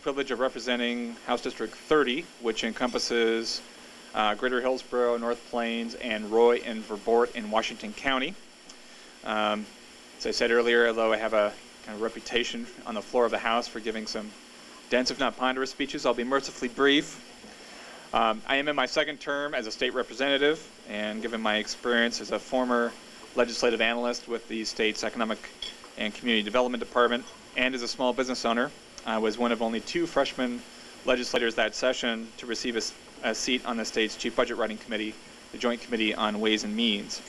privilege of representing House District 30, which encompasses Greater Hillsborough, North Plains, and Roy and Verboort in Washington County. As I said earlier, although I have a kind of reputation on the floor of the House for giving some dense, if not ponderous speeches, I'll be mercifully brief. I am in my second term as a state representative, and given my experience as a former legislative analyst with the state's Economic and Community Development Department, and as a small business owner, I was one of only 2 freshman legislators that session to receive a seat on the state's Chief Budget Writing Committee, the Joint Committee on Ways and Means.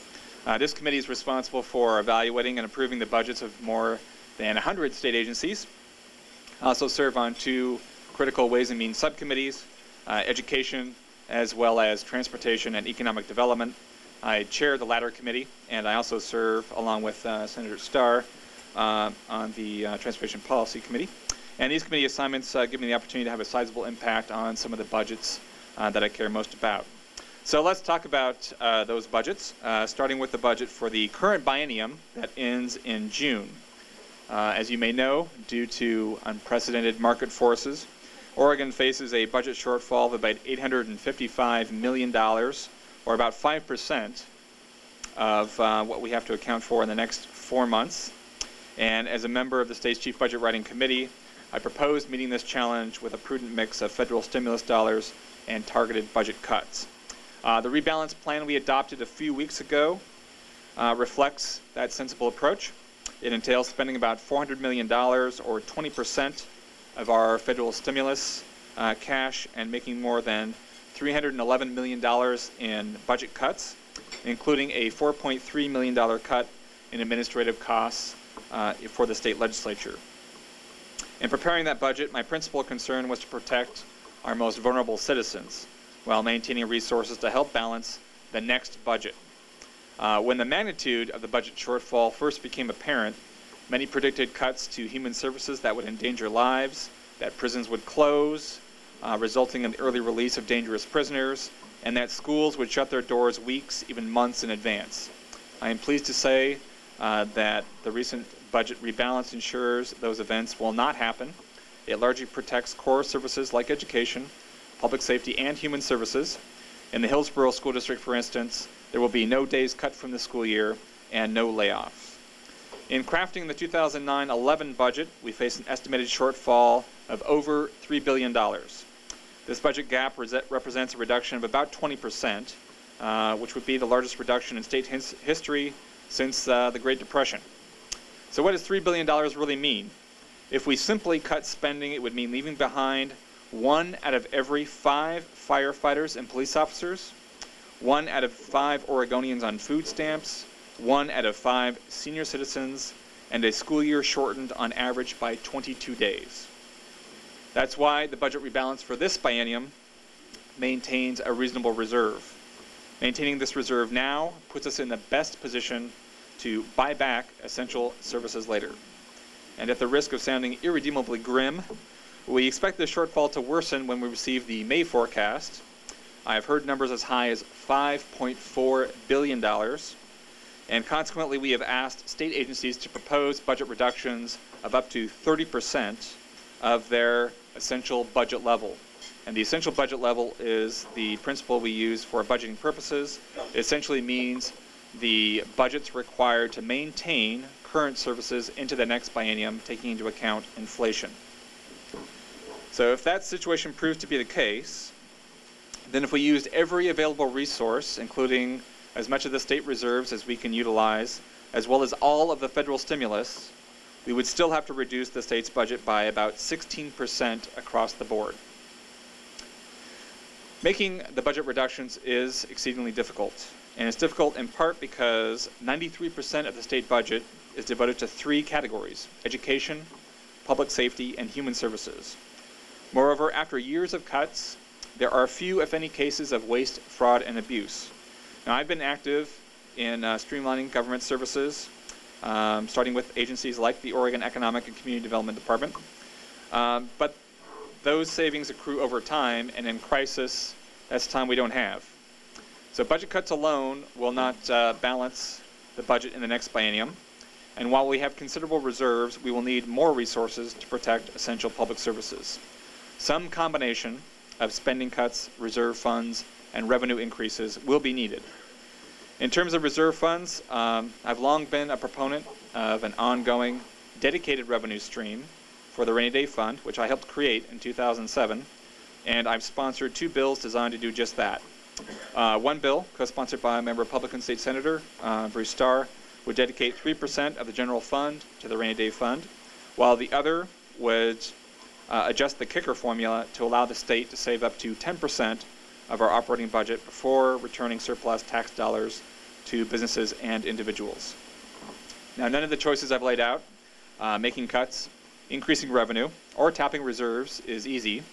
This committee is responsible for evaluating and approving the budgets of more than 100 state agencies. I also serve on 2 critical Ways and Means subcommittees, education, as well as transportation and economic development. I chair the latter committee, and I also serve along with Senator Starr on the Transportation Policy Committee. And these committee assignments give me the opportunity to have a sizable impact on some of the budgets that I care most about. So let's talk about those budgets, starting with the budget for the current biennium that ends in June. As you may know, due to unprecedented market forces, Oregon faces a budget shortfall of about $855 million, or about 5% of what we have to account for in the next 4 months. And as a member of the state's Chief Budget Writing Committee, I proposed meeting this challenge with a prudent mix of federal stimulus dollars and targeted budget cuts. The rebalance plan we adopted a few weeks ago reflects that sensible approach. It entails spending about $400 million, or 20% of our federal stimulus cash, and making more than $311 million in budget cuts, including a $4.3 million cut in administrative costs for the state legislature. In preparing that budget, my principal concern was to protect our most vulnerable citizens while maintaining resources to help balance the next budget. When the magnitude of the budget shortfall first became apparent, many predicted cuts to human services that would endanger lives, that prisons would close, resulting in the early release of dangerous prisoners, and that schools would shut their doors weeks, even months in advance. I am pleased to say that the recent budget rebalance ensures those events will not happen. It largely protects core services like education, public safety, and human services. In the Hillsborough School District, for instance, there will be no days cut from the school year and no layoffs. In crafting the 2009-11 budget, we face an estimated shortfall of over $3 billion. This budget gap represents a reduction of about 20%, which would be the largest reduction in state history since the Great Depression. So what does $3 billion really mean? If we simply cut spending, it would mean leaving behind 1 out of every 5 firefighters and police officers, 1 out of 5 Oregonians on food stamps, 1 out of 5 senior citizens, and a school year shortened on average by 22 days. That's why the budget rebalance for this biennium maintains a reasonable reserve. Maintaining this reserve now puts us in the best position to buy back essential services later. And at the risk of sounding irredeemably grim, we expect this shortfall to worsen when we receive the May forecast. I have heard numbers as high as $5.4 billion, and consequently we have asked state agencies to propose budget reductions of up to 30% of their essential budget level. And the essential budget level is the principle we use for budgeting purposes. It essentially means the budgets required to maintain current services into the next biennium, taking into account inflation. So if that situation proves to be the case, then if we used every available resource, including as much of the state reserves as we can utilize, as well as all of the federal stimulus, we would still have to reduce the state's budget by about 16% across the board. Making the budget reductions is exceedingly difficult, and it's difficult in part because 93% of the state budget is devoted to 3 categories: education, public safety, and human services. Moreover, after years of cuts, there are few, if any, cases of waste, fraud, and abuse. Now, I've been active in streamlining government services, starting with agencies like the Oregon Economic and Community Development Department. But those savings accrue over time, and in crisis, that's time we don't have. So budget cuts alone will not balance the budget in the next biennium. And while we have considerable reserves, we will need more resources to protect essential public services. Some combination of spending cuts, reserve funds, and revenue increases will be needed. In terms of reserve funds, I've long been a proponent of an ongoing dedicated revenue stream for the Rainy Day Fund, which I helped create in 2007, and I've sponsored 2 bills designed to do just that. One bill, co-sponsored by my Republican State Senator, Bruce Starr, would dedicate 3% of the general fund to the Rainy Day Fund, while the other would adjust the kicker formula to allow the state to save up to 10% of our operating budget before returning surplus tax dollars to businesses and individuals. Now, none of the choices I've laid out, making cuts, increasing revenue, or tapping reserves is easy,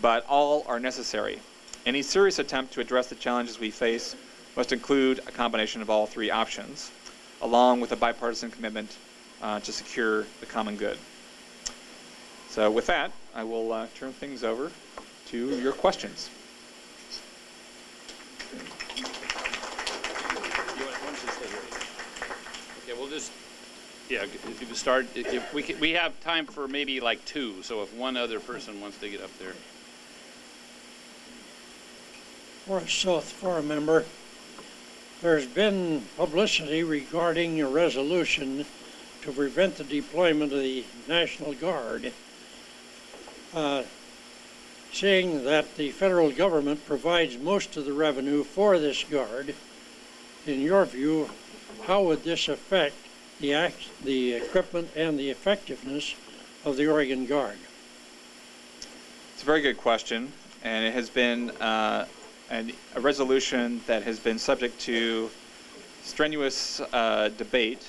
but all are necessary. Any serious attempt to address the challenges we face must include a combination of all 3 options, along with a bipartisan commitment to secure the common good. So with that, I will turn things over to your questions. Okay, we'll just, if you start, if we have time for maybe like 2, so if one other person wants to get up there. Forest South Forum member, there's been publicity regarding a resolution to prevent the deployment of the National Guard, saying that the federal government provides most of the revenue for this guard. In your view, how would this affect the equipment and the effectiveness of the Oregon Guard? It's a very good question, and it has been a resolution that has been subject to strenuous debate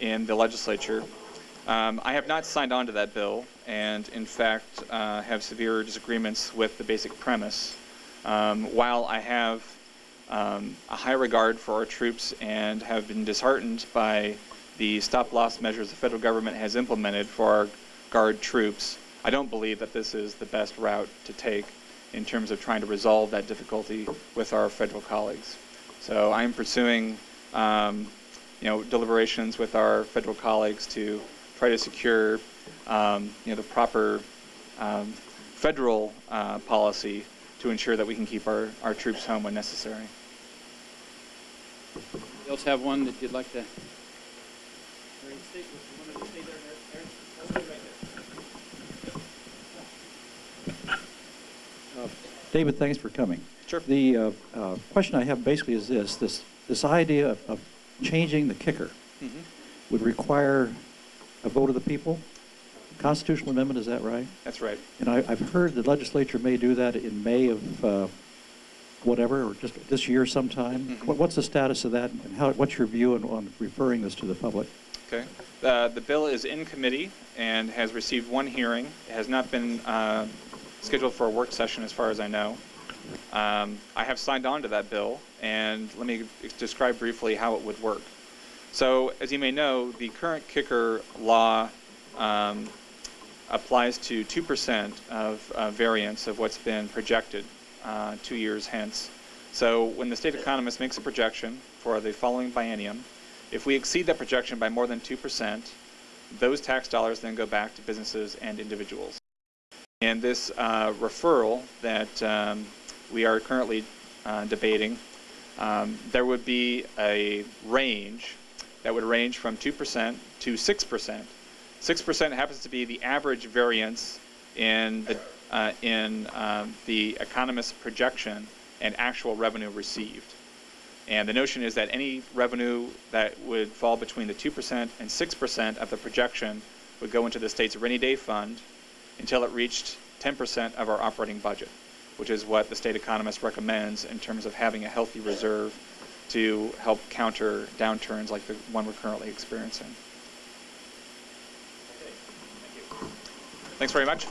in the legislature. I have not signed on to that bill, and in fact have severe disagreements with the basic premise. While I have a high regard for our troops and have been disheartened by the stop-loss measures the federal government has implemented for our Guard troops, I don't believe that this is the best route to take in terms of trying to resolve that difficulty with our federal colleagues. So I'm pursuing deliberations with our federal colleagues to try to secure the proper federal policy to ensure that we can keep our troops home when necessary. You else have one that you'd like to? David, thanks for coming. Sure. The question I have basically is this idea of changing the kicker would require a vote of the people. Constitutional amendment, is that right? That's right. And I've heard the legislature may do that in May of whatever, or just this year sometime. What's the status of that, and what's your view on referring this to the public? Okay. The bill is in committee and has received 1 hearing. It has not been scheduled for a work session as far as I know. I have signed on to that bill, and let me describe briefly how it would work. So, as you may know, the current kicker law applies to 2% of variance of what's been projected 2 years hence. So when the state economist makes a projection for the following biennium, if we exceed that projection by more than 2%, those tax dollars then go back to businesses and individuals. And this referral that we are currently debating, there would be a range that would range from 2% to 6%. 6% happens to be the average variance in the economist's projection and actual revenue received. And the notion is that any revenue that would fall between the 2% and 6% of the projection would go into the state's rainy day fund until it reached 10% of our operating budget, which is what the state economist recommends in terms of having a healthy reserve to help counter downturns like the one we're currently experiencing. Okay. Thank you. Thanks very much.